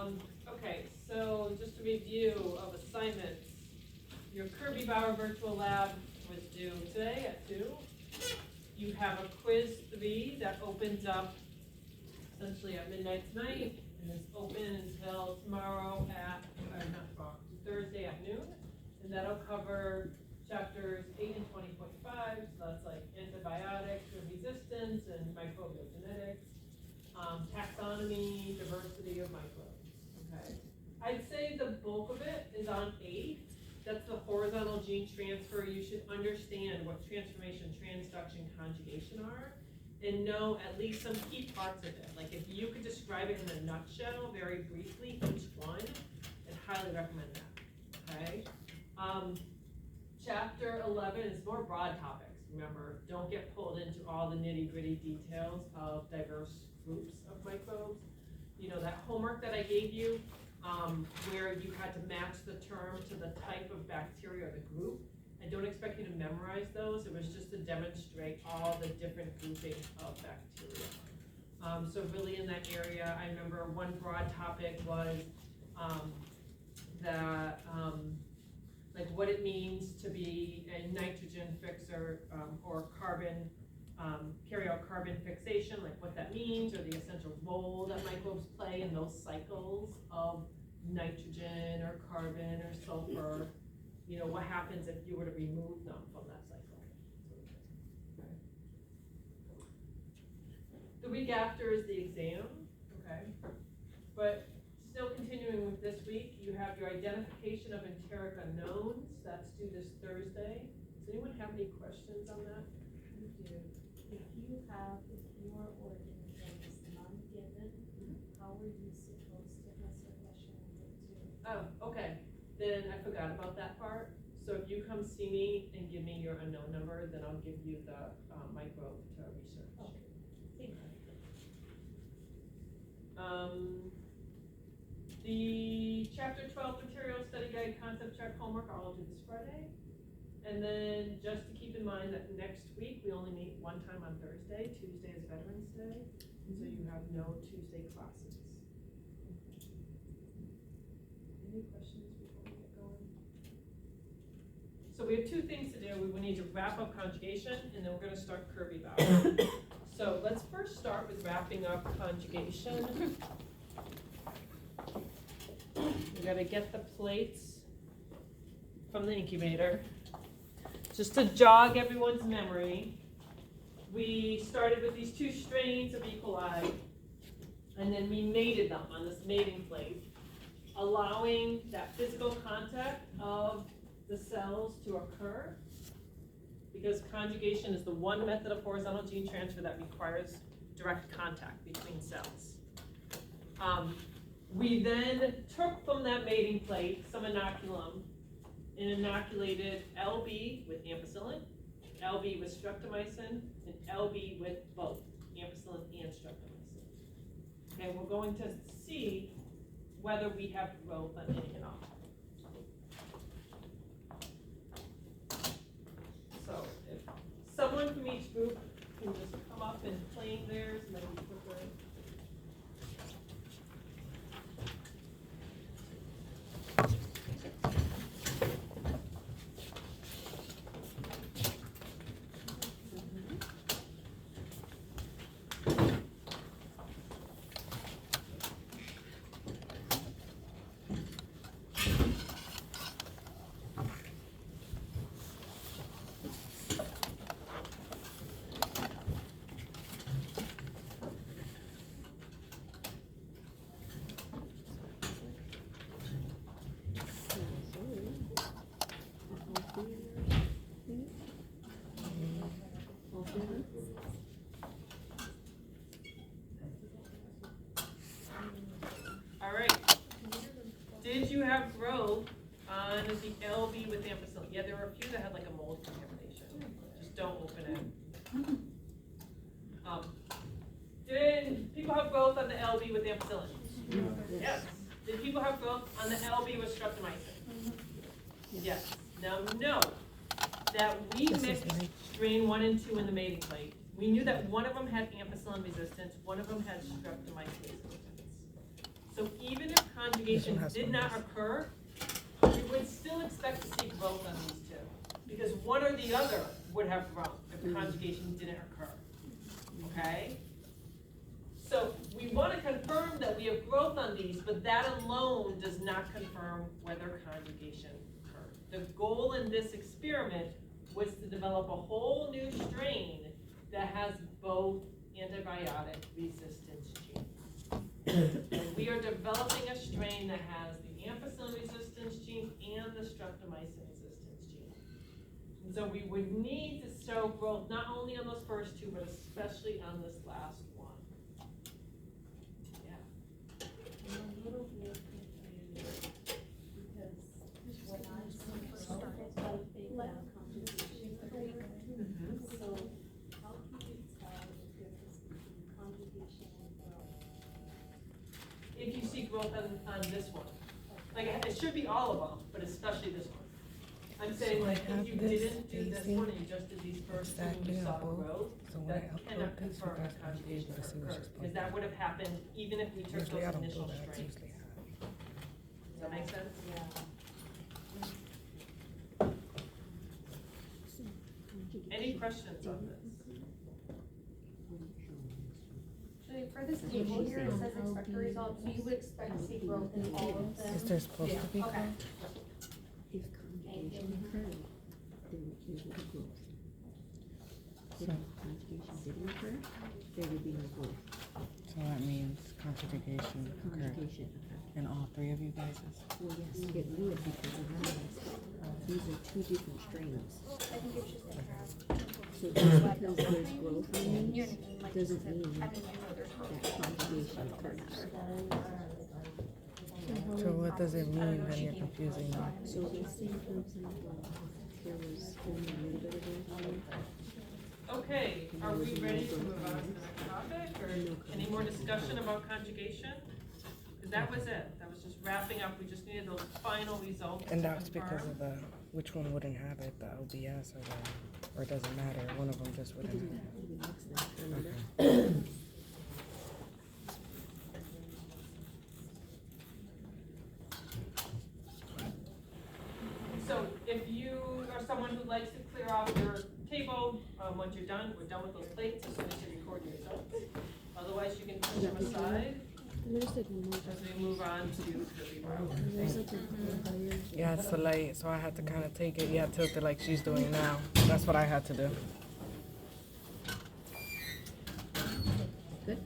Okay, so just a review of assignments. Your Kirby Bauer Virtual Lab was due today at 2. You have a quiz 3 that opens up essentially at midnight tonight and is open until tomorrow Thursday at noon. And that'll cover chapters 8 and 20.5, so that's like antibiotics and resistance and microbial genetics, taxonomy, diversity of microbes, okay? I'd say the bulk of it is on 8. That's the horizontal gene transfer. You should understand what transformation, transduction, conjugation are, and know at least some key parts of it. Like if you could describe it in a nutshell, very briefly, each one, I'd highly recommend that, okay? Chapter 11 is more broad topics. Remember, don't get pulled into all the nitty-gritty details of diverse groups of microbes. You know, that homework that I gave you, where you had to match the term to the type of bacteria or the group, I don't expect you to memorize those. It was just to demonstrate all the different groupings of bacteria. So really in that area, I remember one broad topic was like what it means to be a nitrogen fixer or carbon, carry out carbon fixation, like what that means, or the essential role that microbes play in those cycles of nitrogen or carbon or sulfur. You know, what happens if you were to remove them from that cycle. Okay. The week after is the exam, okay? But still continuing with this week, you have your identification of enteric unknowns. That's due this Thursday. Does anyone have any questions on that? You do. If your organism is non-given, how are you supposed to answer question number 2? Oh, okay. Then I forgot about that part. So if you come see me and give me your unknown number, then I'll give you the microbe to research. Okay. Thank you. The Chapter 12 Material Study Guide Concept Check homework I'll do this Friday. And then just to keep in mind that next week we only meet one time on Thursday. Tuesday is Veterans Day, so you have no Tuesday classes. Any questions before we get going? So we have 2 things to do. We need to wrap up conjugation, and then we're going to start Kirby Bauer. So let's first start with wrapping up conjugation. We got to get the plates from the incubator. Just to jog everyone's memory, we started with these 2 strains of E. coli, and then we mated them on this mating plate, allowing that physical contact of the cells to occur, because conjugation is the one method of horizontal gene transfer that requires direct contact between cells. We then took from that mating plate some inoculum and inoculated LB with ampicillin, LB with streptomycin, and LB with both ampicillin and streptomycin. Okay, we're going to see whether we have growth on any and all. So if someone from each group can just come up and claim theirs, and then we put the all right. Did you have growth on the LB with ampicillin? Yeah, there were a few that had like a mold contamination. Just don't open it. Did people have growth on the LB with ampicillin? Yes. Did people have growth on the LB with streptomycin? Yes. Now note that we mixed strain 1 and 2 in the mating plate. We knew that one of them had ampicillin resistance, one of them had streptomycin resistance. So even if conjugation has did one not yes. occur, we would still expect to see growth on these two. Because one or the other would have grown if the conjugation didn't occur. Okay? So we want to confirm that we have growth on these, but that alone does not confirm whether conjugation occurred. The goal in this experiment was to develop a whole new strain that has both antibiotic resistance genes. And we are developing a strain that has the ampicillin resistance gene and the streptomycin resistance gene. And so we would need to show growth not only on those first two, but especially on this last one. Yeah. I'm a little bit confused because when I first started typing down conjugation occurred, so how can you tell the difference between conjugation and growth? If you see growth on this one, like it should be all of them, but especially this one. I'm saying So I like if have you this didn't do this facing one and you just did these first two and you exactly saw on both. growth, So when I that cannot upload this, you confirm guys that might be conjugation able to see what's occurred, just because that would have happened even if we took Usually I those don't do initial that, it's strains. usually half. Does that make sense? Yeah. Any questions on this? So for this table here, it says expected results, so you would expect to see growth in all of them? Is there supposed to be Yeah. Okay. growth? If conjugation occurred, then there would be growth. If So- conjugation didn't occur, there would be no growth. So that means conjugation occurred Conjugation occurred. in all three of you guys'. Well, yes, it would because remember, these are two different strains. I think it's just a So just because there's growth in you know these, what I mean, like doesn't just mean I mean, you know, there's that conjugation occurred. So what does it mean then you're confusing me? So let's say, for example, there was only a little bit of growth in it. Okay, are we ready to move on to the next topic, or any more discussion about conjugation? Because that was it, that was just wrapping up, we just needed those final results. And to that's because confirm. of the, which one wouldn't have it, the LBS or it doesn't matter, one of them just It wouldn't didn't have have to be mixed in, remember? it. So if you are someone who likes to clear out your table, once you're done, we're done with those plates as soon as you record your results. Otherwise, you can push them aside There's like one more. as we move on to the review. There's like a fire. Yeah, it's the light, so I had to kind of take it, yeah, tilt it like she's doing now. That's what I had to do. Good.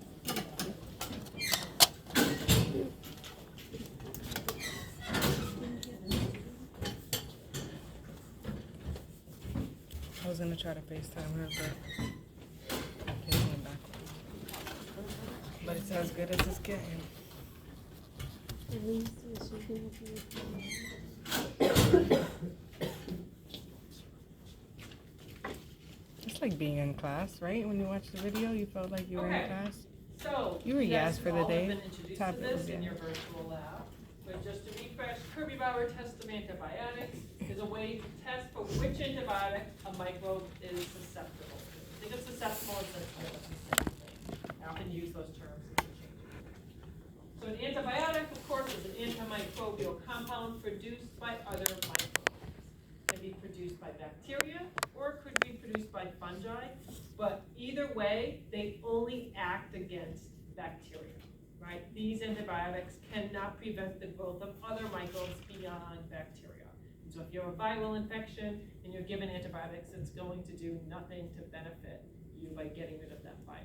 I was gonna try to FaceTime her, but I can't get back. But it's as good as it's getting. At least it's something It's like being in class, right? When you watch the video, you felt like you were Okay. in class. So, You were guys yes for the all have day. been introduced Top to it was this in yes. your virtual lab. But just to refresh, Kirby Bauer test of antibiotics is a way to test for which antibiotic a microbe is susceptible to. I think it's susceptible is the same thing. I often use those terms interchangeably. So an antibiotic, of course, is an antimicrobial compound produced by other microbes. It can be produced by bacteria or it could be produced by fungi, but either way, they only act against bacteria, right? These antibiotics cannot prevent the growth of other microbes beyond bacteria. And so if you have a viral infection and you're given antibiotics, it's going to do nothing to benefit you by getting rid of that virus.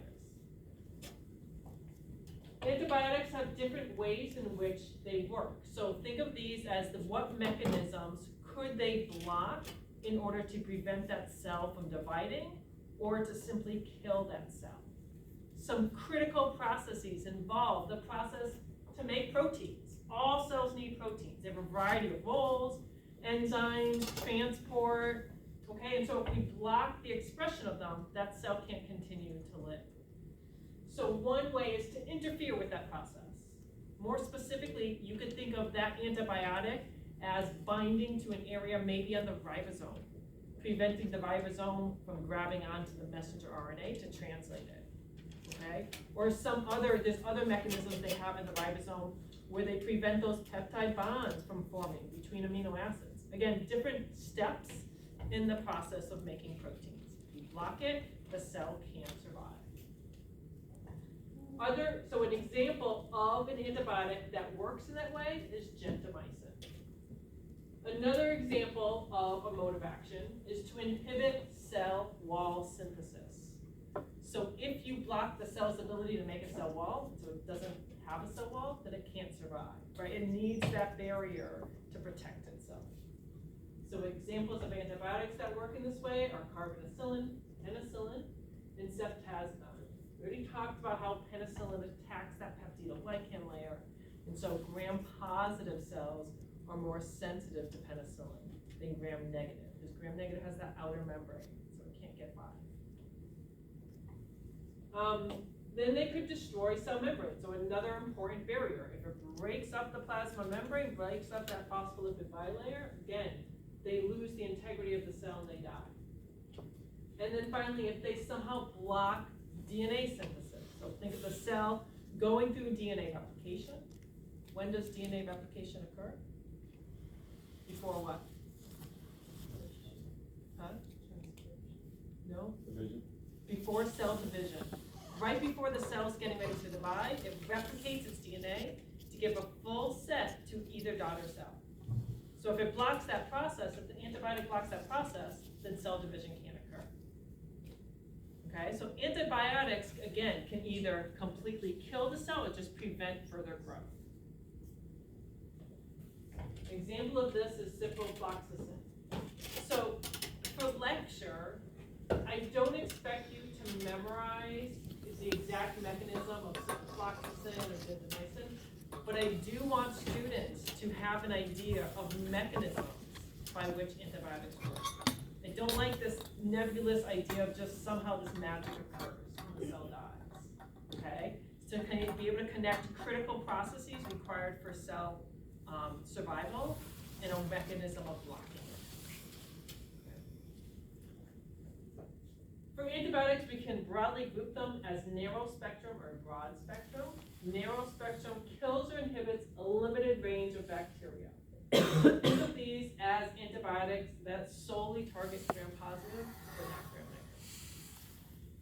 Antibiotics have different ways in which they work. So think of these as what mechanisms could they block in order to prevent that cell from dividing or to simply kill that cell. Some critical processes involve the process to make proteins. All cells need proteins. They have a variety of roles, enzymes, transport, okay? And so if we block the expression of them, that cell can't continue to live. So one way is to interfere with that process. More specifically, you could think of that antibiotic as binding to an area maybe on the ribosome, preventing the ribosome from grabbing onto the messenger RNA to translate it, okay? Or there's other mechanisms they have in the ribosome where they prevent those peptide bonds from forming between amino acids. Again, different steps in the process of making proteins. If you block it, the cell can't survive. So an example of an antibiotic that works in that way is gentamicin. Another example of a mode of action is to inhibit cell wall synthesis. So if you block the cell's ability to make a cell wall, so it doesn't have a cell wall, then it can't survive, right? It needs that barrier to protect itself. So examples of antibiotics that work in this way are carbonicillin, penicillin, and ceftazidime. We already talked about how penicillin attacks that peptidoglycan layer, and so gram-positive cells are more sensitive to penicillin than gram-negative, because gram-negative has that outer membrane, so it can't get by. Then they could destroy cell membrane, so another important barrier. If it breaks up the plasma membrane, breaks up that phospholipid bilayer, again, they lose the integrity of the cell and they die. And then finally, if they somehow block DNA synthesis, so think of the cell going through DNA replication. When does DNA replication occur? Before what? Huh? No? Division. Before cell division. Right before the cell's getting ready to divide, it replicates its DNA to give a full set to either daughter cell. So if it blocks that process, if the antibiotic blocks that process, then cell division can't occur. Okay, so antibiotics, again, can either completely kill the cell or just prevent further growth. An example of this is ciprofloxacin. So for lecture, I don't expect you to memorize the exact mechanism of ciprofloxacin or gentamicin, but I do want students to have an idea of mechanisms by which antibiotics work. I don't like this nebulous idea of just somehow this magic occurs when the cell dies, okay? So can you be able to connect critical processes required for cell survival and a mechanism of blocking it. For antibiotics, we can broadly group them as narrow spectrum or broad spectrum. Narrow spectrum kills or inhibits a limited range of bacteria. Think of these as antibiotics that solely target gram-positive but not gram-negative.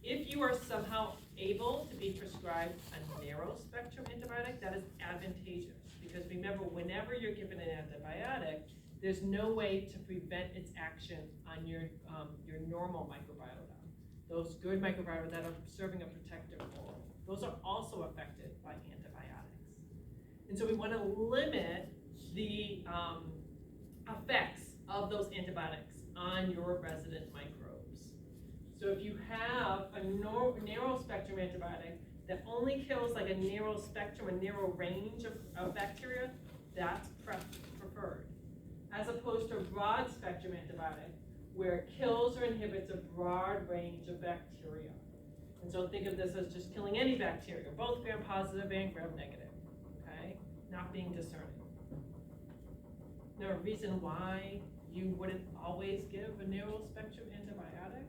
If you are somehow able to be prescribed a narrow spectrum antibiotic, that is advantageous. Because remember, whenever you're given an antibiotic, there's no way to prevent its action on your normal microbiota. Those good microbiota that are serving a protective role, those are also affected by antibiotics. And so we want to limit the effects of those antibiotics on your resident microbes. So if you have a narrow spectrum antibiotic that only kills like a narrow spectrum, a narrow range of bacteria, that's preferred. As opposed to a broad spectrum antibiotic, where it kills or inhibits a broad range of bacteria. And so think of this as just killing any bacteria, both gram-positive and gram-negative, okay? Not being discerning. Now, a reason why you wouldn't always give a narrow spectrum antibiotic?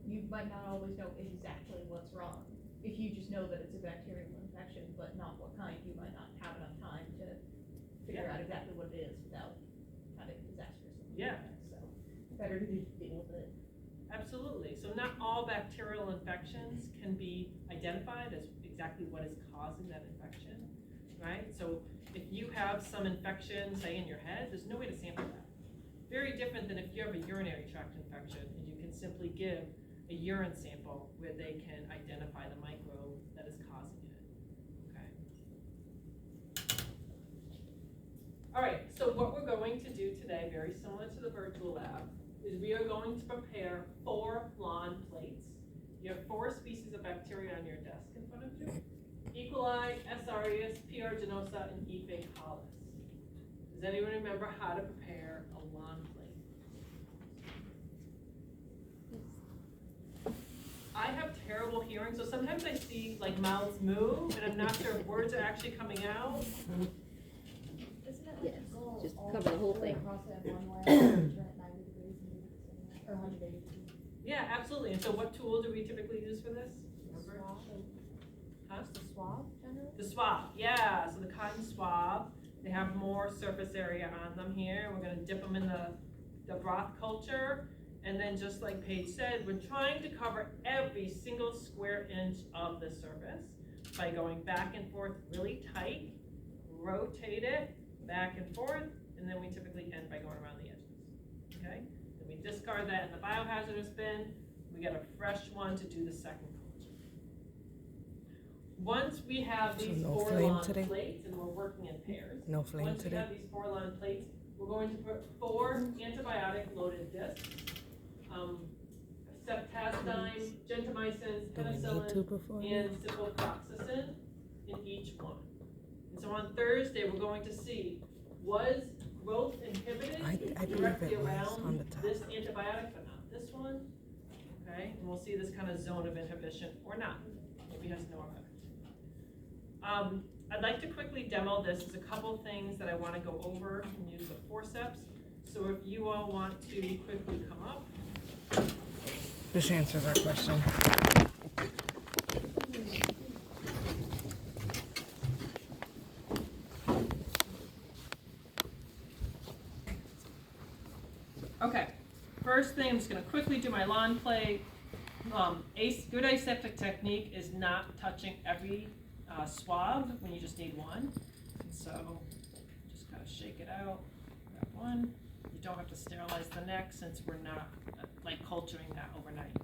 You might not always know exactly what's wrong. If you just know that it's a bacterial infection, but not what kind, you might not have enough time to figure out exactly what it is without having disastrous effects. So better to deal with it. Absolutely. So not all bacterial infections can be identified as exactly what is causing that infection, right? So if you have some infection, say in your head, there's no way to sample that. Very different than if you have a urinary tract infection and you can simply give a urine sample where they can identify the microbe that is causing it, okay? All right, so what we're going to do today, very similar to the virtual lab, is we are going to prepare 4 lawn plates. You have 4 species of bacteria on your desk in front of you. E. coli, S. aureus, P. aeruginosa, and E. faecalis. Does anyone remember how to prepare a lawn plate? I have terrible hearing, so sometimes I see like mouths move, and I'm not sure if words are actually coming out. Isn't it Yes, like go just all cover the whole thing. across it one way, turn it 90 degrees and do it the same way, or 180 degrees? Yeah, absolutely. And so what tool do we typically use for this? Remember? Swab, Huh? just a swab generally? The swab, yeah, so the cotton swab, they have more surface area on them here. We're gonna dip them in the broth culture. And then just like Paige said, we're trying to cover every single square inch of the surface by going back and forth really tight, rotate it back and forth, and then we typically end by going around the edges, okay? Then we discard that in the biohazardous bin. We get a fresh one to do the second culture. Once we have So these no 4 flame lawn today? plates, and we're working in pairs. No flame Once we today? have these 4 lawn plates, we're going to put 4 antibiotic loaded discs. Ceftazidime, gentamicin, Do we need to penicillin, before? and ciprofloxacin in each one. And so on Thursday, we're going to see, was growth inhibited I believe directly it was on around the top. this antibiotic, but not this one? Okay, and we'll see this kind of zone of inhibition or not. Maybe it has no effect. I'd like to quickly demo this. There's a couple things that I want to go over and use the forceps. So if you all want to quickly come up. This answers our question. Okay, first thing, I'm just gonna quickly do my lawn play. Good aseptic technique is not touching every swab when you just need one. And so just kind of shake it out, that one. You don't have to sterilize the next since we're not like culturing that overnight.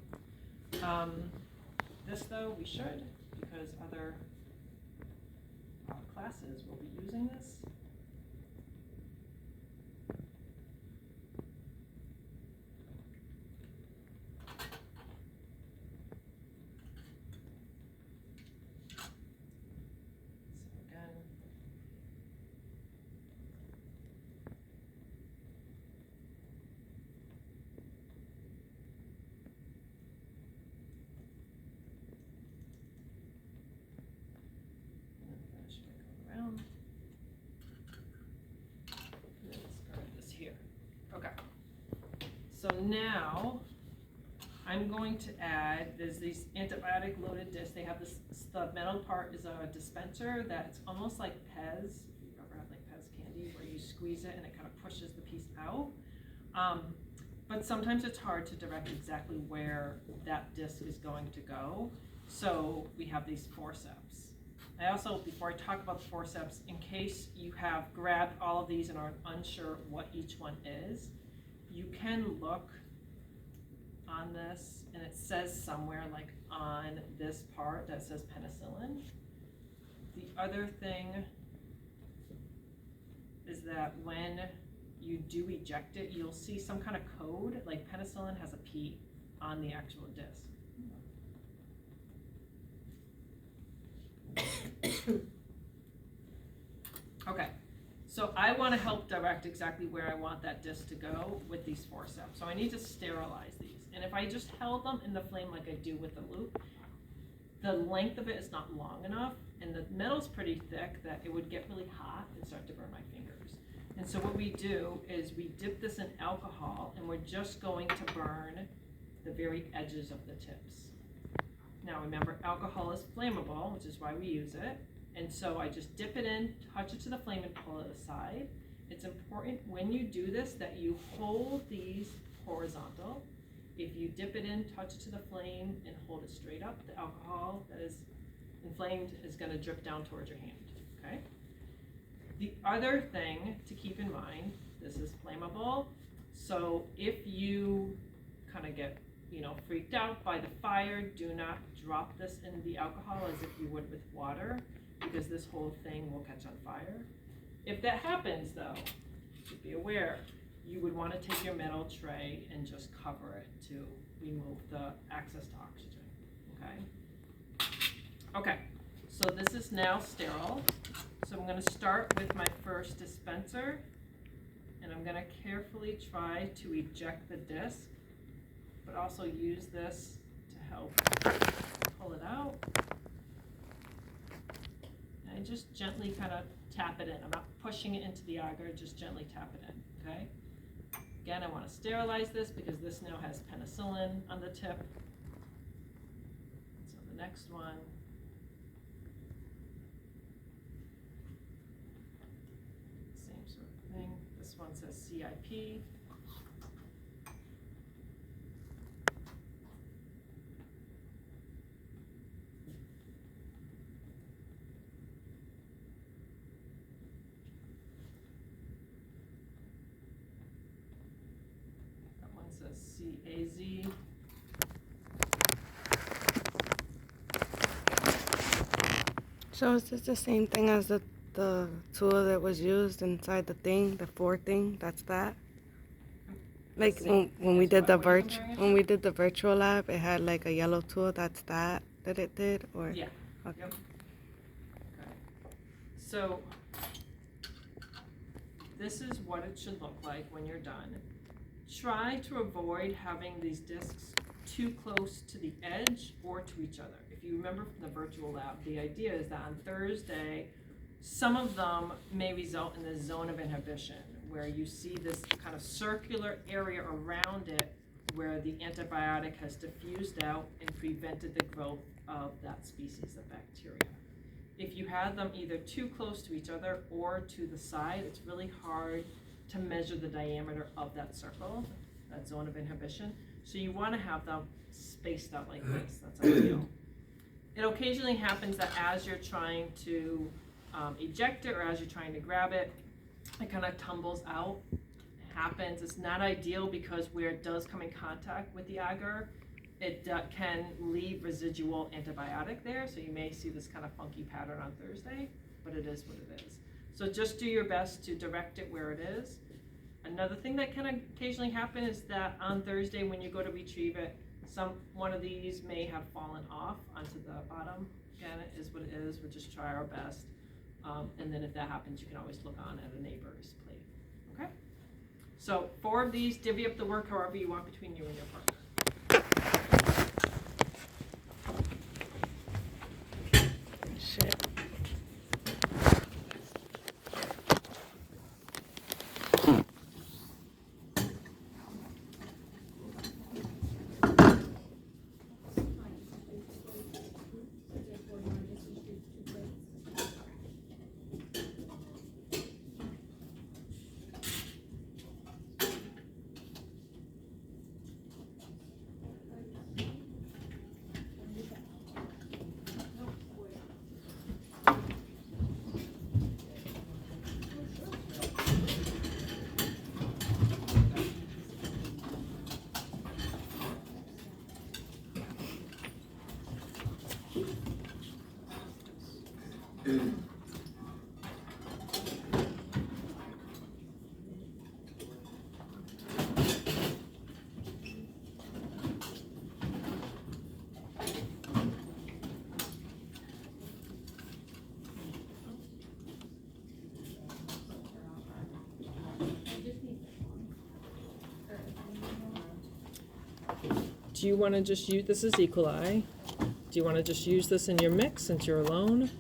This though, we should, because other classes will be using this. So again, and then finish by going around. And then discard this here. Okay. So now I'm going to add, there's these antibiotic loaded discs. They have this, the metal part is a dispenser that's almost like Pez, if you've ever had like Pez candy, where you squeeze it and it kind of pushes the piece out. But sometimes it's hard to direct exactly where that disc is going to go. So we have these forceps. I also, before I talk about the forceps, in case you have grabbed all of these and are unsure what each one is, you can look on this and it says somewhere like on this part that says penicillin. The other thing is that when you do eject it, you'll see some kind of code, like penicillin has a P on the actual disc. Okay, so I want to help direct exactly where I want that disc to go with these forceps. So I need to sterilize these. And if I just held them in the flame like I do with the loop, the length of it is not long enough and the metal's pretty thick that it would get really hot and start to burn my fingers. And so what we do is we dip this in alcohol and we're just going to burn the very edges of the tips. Now remember, alcohol is flammable, which is why we use it. And so I just dip it in, touch it to the flame and pull it aside. It's important when you do this that you hold these horizontal. If you dip it in, touch it to the flame and hold it straight up, the alcohol that is inflamed is gonna drip down towards your hand, okay? The other thing to keep in mind, this is flammable. So if you kind of get, freaked out by the fire, do not drop this in the alcohol as if you would with water, because this whole thing will catch on fire. If that happens though, you should be aware, you would want to take your metal tray and just cover it to remove the access to oxygen, okay? Okay, so this is now sterile. So I'm gonna start with my first dispenser, and I'm gonna carefully try to eject the disc, but also use this to help pull it out. And I just gently kind of tap it in. I'm not pushing it into the agar, just gently tap it in, okay? Again, I want to sterilize this because this now has penicillin on the tip. So the next one. same sort of thing. This one says CIP. That one says CAZ. So is this the same thing as the tool that was used inside the thing, the 4 thing? That's that? Like when we did the What are you comparing it to? when we did the virtual lab, it had like a yellow tool. That's that it did, or Yeah. okay. Yep. Okay. So this is what it should look like when you're done. Try to avoid having these discs too close to the edge or to each other. If you remember from the virtual lab, the idea is that on Thursday, some of them may result in the zone of inhibition, where you see this kind of circular area around it where the antibiotic has diffused out and prevented the growth of that species of bacteria. If you have them either too close to each other or to the side, it's really hard to measure the diameter of that circle, that zone of inhibition. So you want to have them spaced out like this. That's ideal. It occasionally happens that as you're trying to eject it or as you're trying to grab it, it kind of tumbles out. It happens. It's not ideal because where it does come in contact with the agar, it can leave residual antibiotic there. So you may see this kind of funky pattern on Thursday, but it is what it is. So just do your best to direct it where it is. Another thing that can occasionally happen is that on Thursday when you go to retrieve it, one of these may have fallen off onto the bottom. Again, it is what it is. We'll just try our best. And then if that happens, you can always look on at a neighbor's plate. Okay? So 4 of these, divvy up the work however you want between you and your partner. Shit. Do you want to just use, this is E. coli. Do you want to just use this in your mix since you're alone?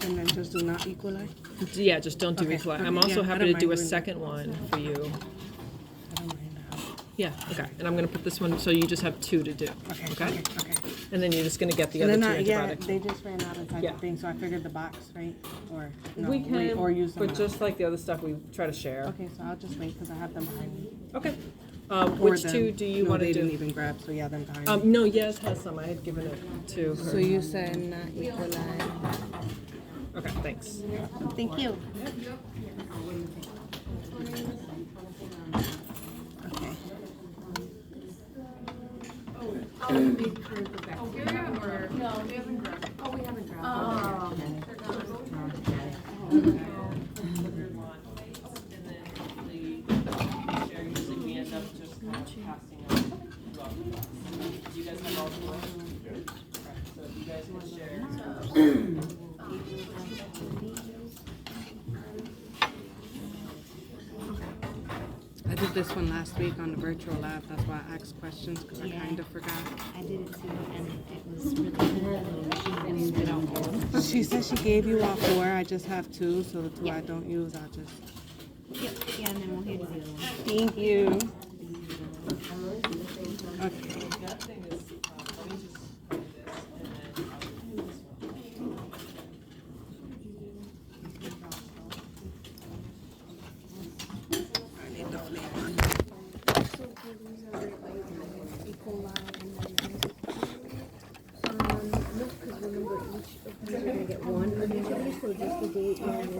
And then just do not equalize. Yeah, just don't do Okay, E. coli. okay, I'm also yeah, I happy don't to do a mind doing second one for you. I don't mind that. Yeah, okay. And I'm going to put this one, so you just have 2 to do. Okay. Okay? Okay. Okay. And then you're just going to get the And other then 2 yeah, antibiotics. they just ran out inside Yeah. the thing, so I figured the box, right? Or no, We wait, can, or use them. but just like the other stuff, we try to share. Okay, so I'll just wait because I have them behind me. Okay. Or Which them. 2 do you No, want to they do? didn't even grab, so yeah, them behind me. No, Yes has some. I had given it to her. So you said not equalize. Okay, thanks. Thank you. Okay. And then the share, usually we end up just kind of passing out throughout the class. Do you guys have all 4? Okay, so if you guys can share. I did this one last week on the virtual lab. That's why I asked questions because I kind of forgot. I did it too, and it was really good. And spit out more. She said she gave you all 4. I just have 2, so the 2 I don't use, I'll just. Yep, yeah, and then we'll hit the other one. Thank you. Okay. That thing is, let me just do this and then I'll do this one.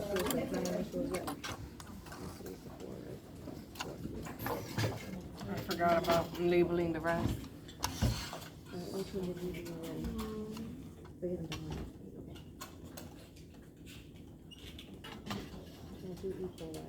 shows the plan, it shows it. I forgot about labeling the rest. Which one did we do already? We haven't done one. Okay. I'll do E. coli.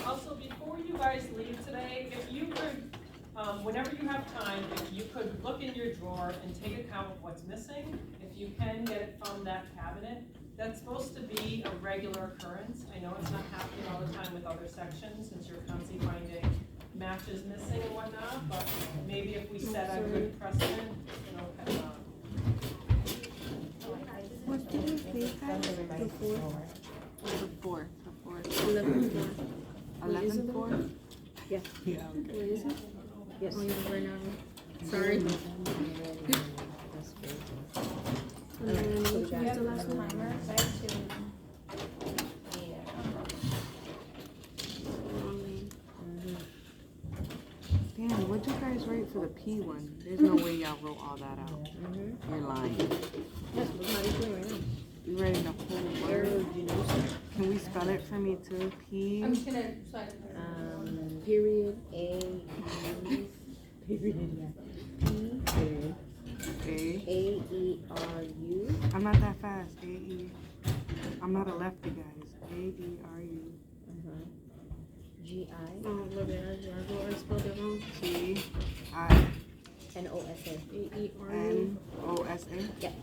Also, before you guys leave today, if you could, whenever you have time, if you could look in your drawer and take account of what's missing, if you can get it from that cabinet, that's supposed to be a regular occurrence. I know it's not happening all the time with other sections, since you're constantly finding matches missing and whatnot, but maybe if we set a good precedent, you know, What did we say that? The fourth. The fourth. 11-4. 11-4? Yeah. Yeah, What is it? Yes. Oh, yeah, right now. Sorry. And then So which we one's got the last one? Timer, back to. Damn, what'd you guys write for the P one? There's no way y'all wrote all that out. You're lying. Yes, we're not doing right now. You writing the whole word? Aeruginosa. Can we spell it for me too? P. I'm just gonna, so I Period. A. Period. P. Period. A. A-E-R-U. I'm not that fast. A-E. I'm not a lefty, guys. A-E-R-U. G-I. Oh, look at that. I spelled it wrong. T-I. N-O-S-A. A-E-R-U. N-O-S-A. Yep.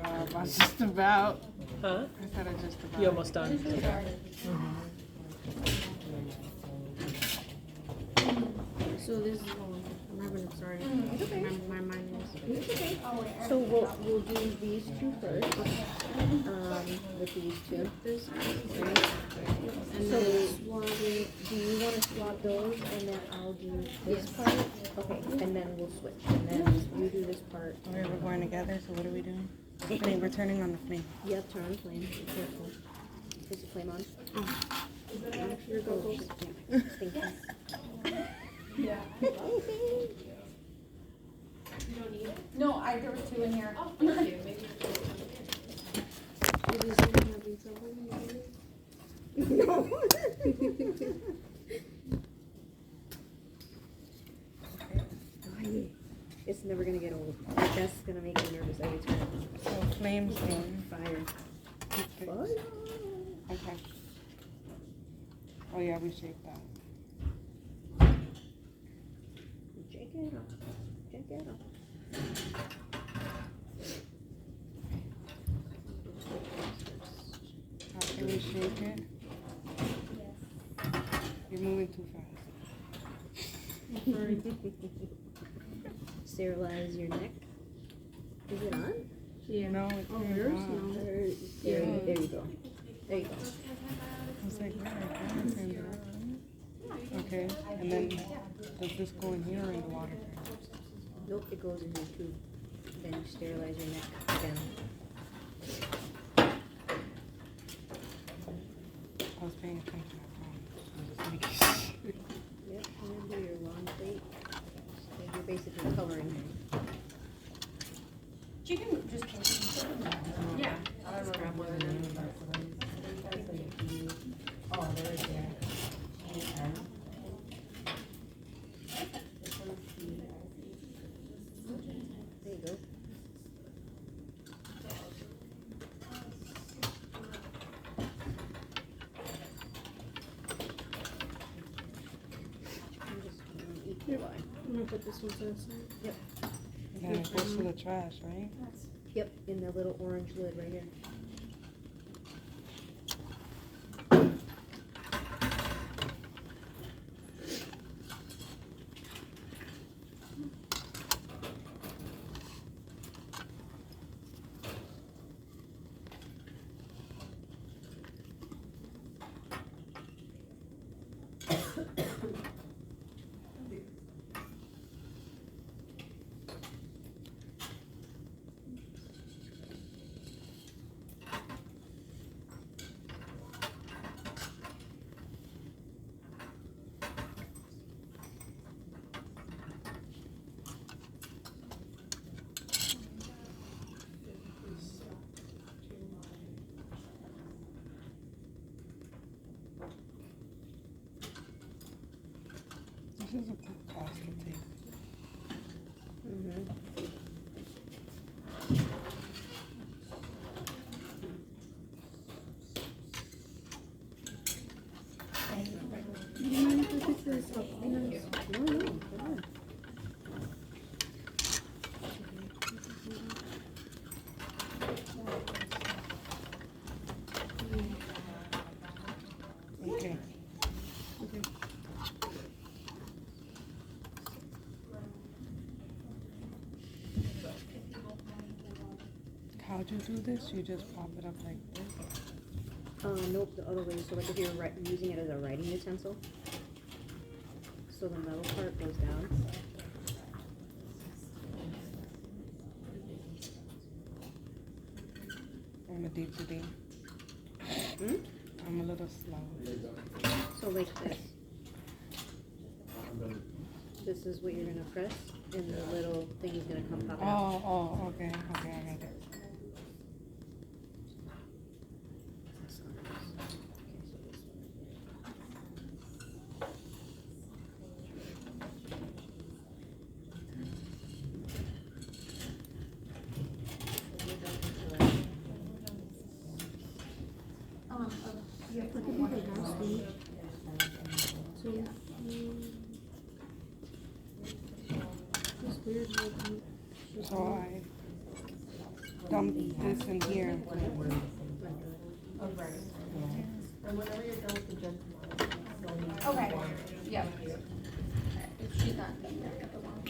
I was just about. Huh? I said I just about. You almost done. So this is, I'm having it, sorry. My mind is. So we'll do these two first, with these two. Right? And So, then swab it. do you wanna swap those and then I'll do this part? Okay, and then we'll switch, and then you do this part. Okay, we're going together, so what are we doing? Flame, we're turning on the flame. You have to turn on flame, be careful. Is the flame on? Here goes. Stinky. no, there was two in here. Oh, thank you, maybe. Is this one having trouble? It's never gonna get old. That's gonna make me nervous every time. So flames on. Fire. Fire. Okay. Oh yeah, we shaped that. Check it out. Check it out. How can we shake it? You're moving too fast. Sterilize your neck. Is it on? Yeah. No, it's Oh, not yours? on. No. There you go. There you go. I was like, where? I can't turn it on. Okay, and then does this go in here or in the water? Nope, it goes in here too. Then you sterilize your neck again. I was paying attention. I promise. I'm just making sure. Yep, and then do your long plate. So you're basically covering. You can just. Yeah. Just grab one of them. There you go. I'm just gonna eat the line. I'm gonna put this one to the side. Yeah, it goes to the trash, right? Yep, in the little orange lid right here. is a good class to take. Mm-hmm. You mind if I pick this up? No, no, come on. Okay. How'd you do this? You just pop it up like this? Nope, the other way. So like if you're using it as a writing utensil, so the metal part goes down. I'm a DTD. Hmm? I'm a little slow. So like this. This is what you're gonna press, and the little thing is gonna come popping out. Oh, okay, I got it. Yeah, I think we can house weed. So, it's weird how you just. So I dump this in here and put it where. Okay, yeah. If she's not doing that, the one.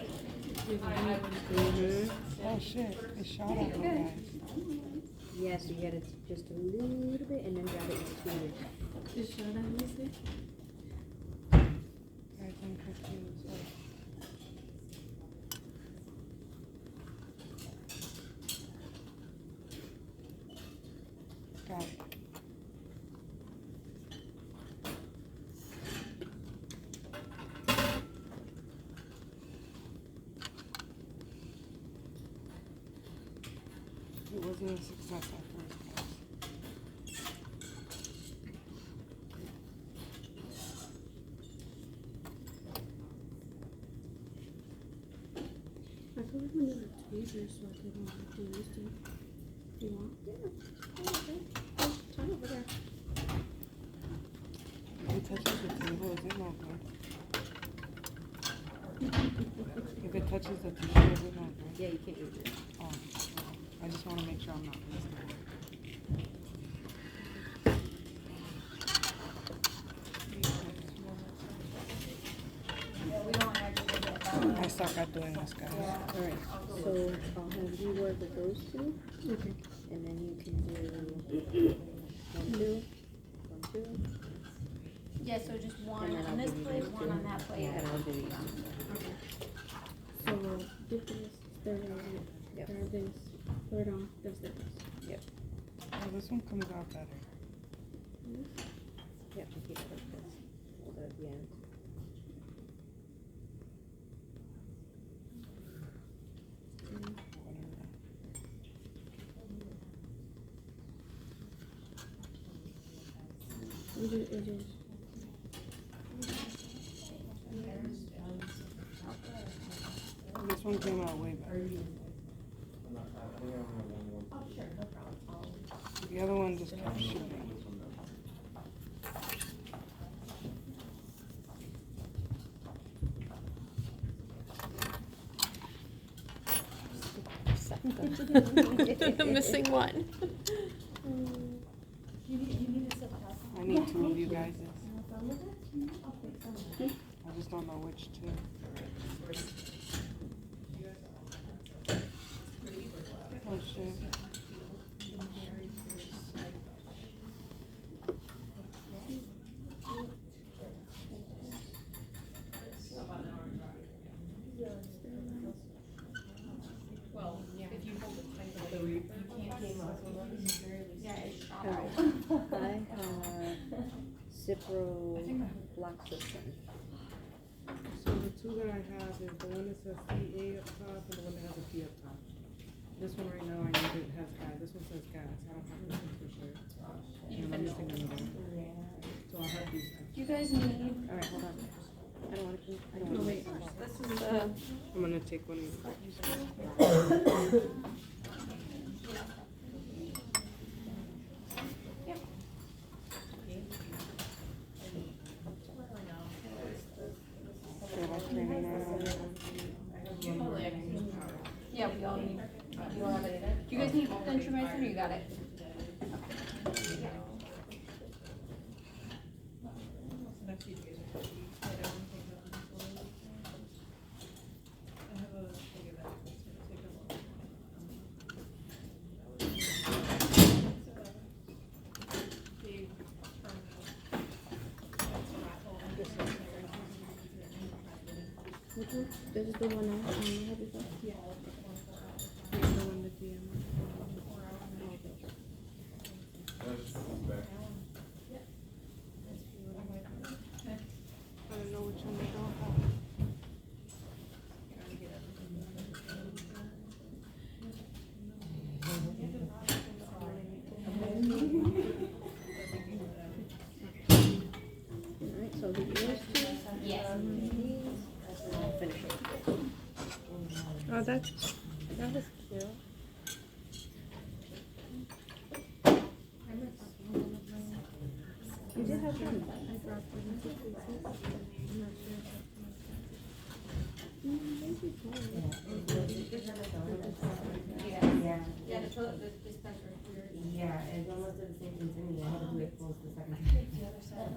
Mm-hmm. Oh shit, it shot up, you guys. Yeah, so you gotta just a little bit and then grab it with two years. Just show that, Lucy. Guys, I'm confused. Got it. It wasn't a success at first, guys. I feel like we need a tweezer so I can actually use it. Do you want? Turn over there. If it touches the table, is it not good? If it touches the table, is it not good? Yeah, you can't use it. Oh, okay. I just want to make sure I'm not wasting it. I suck at doing this, guys. Alright, so I'll have you work with those two, Okay. and then you can do 1, 2, 1, 2, Yeah, so just one And then on I'll this give you plate, these one two. on that plate. and I'll do these. So we'll get this, sterilize Yep. it, grab this, put it on, then sterilize. Oh, this one comes out better. Yep, just keep it like this. Hold it at the end. It is. This one came out way better. The other one just kept shooting. The missing one. I need two of you guys. I just don't know which two. Oh shit. Well, if you hold it tight, you can't take off. Yeah, it's sharp. Alright, I have ciprofloxacin. So the two that I have is the one that says CA up top and the one that has a P up top. This one right now I need it has gas. This one says gas. I don't have this one for sure. And I'm missing another one. So I'll have these two. Do you guys need, Alright, hold on. I don't wanna. This is the. I'm gonna take one. Yeah, we all need, you all have it. Do you guys need Intramicin or you got it? This is the one I had before? Yeah. I don't know which one they don't have. Alright, so the yours two. Yes. I'll finish it. Oh, that was cute. You did have one. Yeah, the dispenser. Yeah, it's almost the same thing to me. I had to do it close the second time.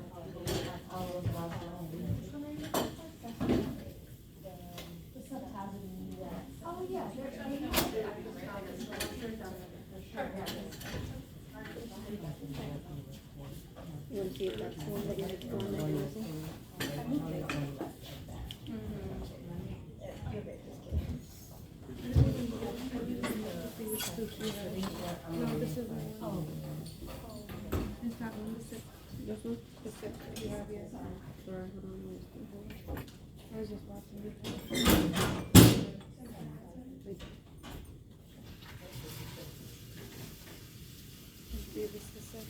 All those last Oh, yeah. You wanna see if that's the one that you're the one that you're using? No, this is one. Is that one the six? This one? The six that you have yet? Sorry, hold on. I was just watching it. See if it's the six.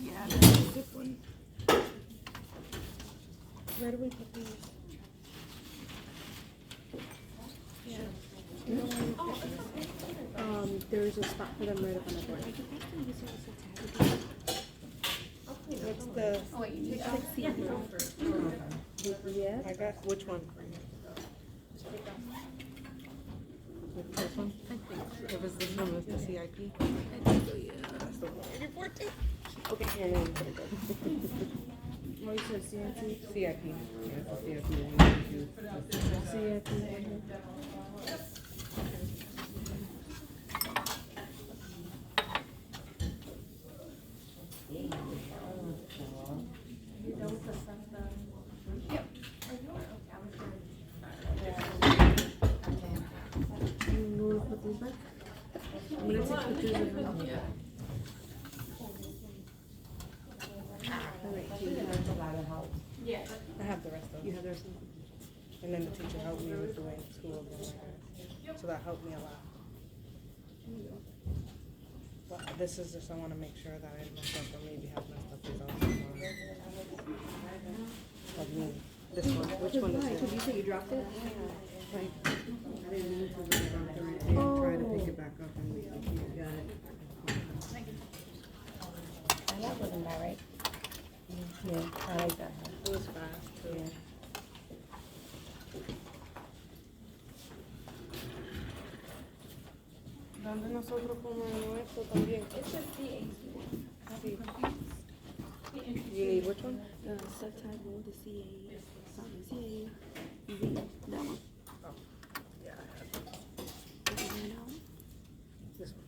Yeah, that's the six one. Where do we put these? Yeah. There's a spot for them right up on the door. What's the? Oh, wait, you take off? Yeah? I got, which one? This one? If it's this one, it's the CIP. That's the one. Okay, here, now you put it there. What you said, CIP? CIP. Yeah, it's the CIP one. You choose. CIP. You wanna put these back? I'm gonna take pictures of them. Alright, so you have, I have the rest of you them. have the rest of them? And then the teacher helped me with the way school was. So that helped me a lot. But this is just, I wanna make sure that I didn't mess up or maybe have messed up these also. Of me. This one, which one is Why? it? 'Cause you said you dropped it? Like, I didn't mean to bring it off the right day and try to pick it back up and we got it. That wasn't that right? Yeah, I like that. It was fast too. Yeah. Donde nosotros comemos esto también. Sí. You need which one? The subtitle, the CA, something CA, that one. Oh, yeah, I have it. Is it right now? This one.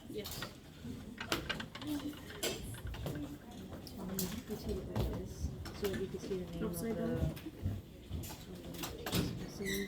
Yes. take it like this, so that you can see the name of Upside the. down? See?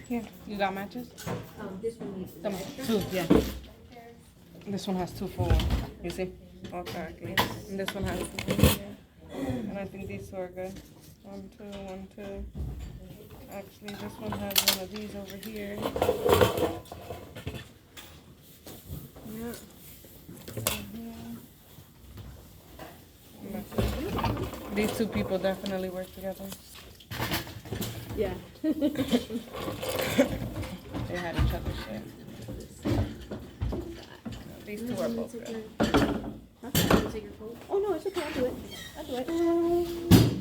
Here, you got matches? This one needs. Come on, two, yeah. This one has two for one. You see? Exactly. And this one has two. Yeah. And I think these two are good. 1, 2, 1, 2. Actually, this one has one of these over here. Yeah. Mhm. These two people definitely work together. Yeah. They had each other's shit. These two are both good. Huh? Take your coat? Oh, no, it's okay, I'll do it.